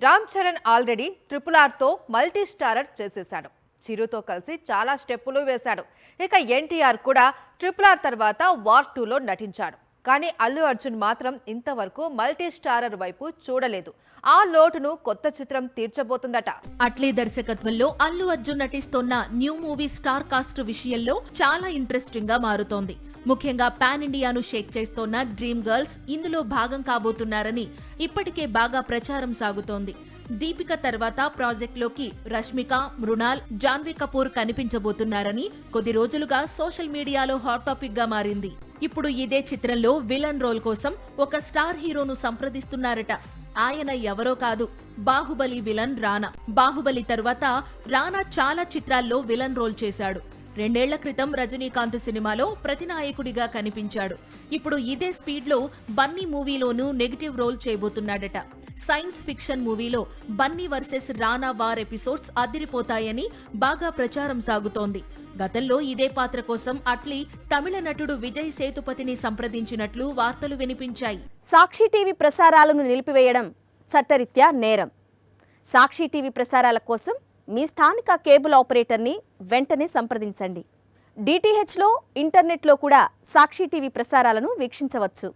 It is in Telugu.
రామ్ చరణ్ ఆల్రెడీ RRR తో మల్టీ స్టారర్ చేసేశాడు. చిరుతో కలిసి చాలా స్టెప్పులు వేశాడు. ఇక ఎన్టీఆర్ కూడా RRR తర్వాత వార్ 2లో నటించాడు. కానీ అల్లు అర్జున్ మాత్రం ఇంతవరకు మల్టీ స్టారర్ వైపు చూడలేదు. ఆ లోటును కొత్త చిత్రం తీర్చబోతుందట. అట్లీ దర్శకత్వంలో అల్లు అర్జున్ నటిస్తోన్న న్యూ మూవీ స్టార్ కాస్ట్ విషయంలో చాలా ఇంట్రెస్టింగ్ గా మారుతోంది. ముఖ్యంగా పాన్ ఇండియాను షేక్ చేస్తోన్న డ్రీమ్ గర్ల్స్ ఇందులో భాగం కాబోతున్నారని ఇప్పటికే బాగా ప్రచారం సాగుతోంది. దీపిక తర్వాత ప్రాజెక్టులోకి రష్మిక, మృణాల్, జాన్వీ కపూర్ కనిపించబోతున్నారని కొద్ది రోజులుగా సోషల్ మీడియాలో హాట్ టాపిక్ గా మారింది. ఇప్పుడు ఇదే చిత్రంలో విలన్ రోల్ కోసం ఒక స్టార్ హీరోను సంప్రదిస్తున్నారట. ఆయన ఎవరో కాదు, బాహుబలి విలన్ రానా. బాహుబలి తర్వాత రానా చాలా చిత్రాల్లో విలన్ రోల్ చేశాడు. 2 ఏళ్ల క్రితం రజనీకాంత్ సినిమాలో ప్రతినాయకుడిగా కనిపించాడు. ఇప్పుడు ఇదే స్పీడ్ లో బన్నీ మూవీలోనూ నెగటివ్ రోల్ చేయబోతున్నాడట. సైన్స్ ఫిక్షన్ మూవీలో Bunny versus Rana war episodes అదిరిపోతాయని బాగా ప్రచారం సాగుతోంది. గతంలో ఇదే పాత్ర కోసం అట్లీ తమిళ నటుడు విజయ్ సేతుపతిని సంప్రదించినట్లు వార్తలు వినిపించాయి. సాక్షి టీవీ ప్రసారాలను నిలిపివేయడం చట్టరీత్యా నేరం. సాక్షి టీవీ ప్రసారాల కోసం మీ స్థానిక కేబుల్ ఆపరేటర్ని వెంటనే సంప్రదించండి. డిటిహెచ్లో, ఇంటర్నెట్లో కూడా సాక్షి టీవీ ప్రసారాలను వీక్షించవచ్చు.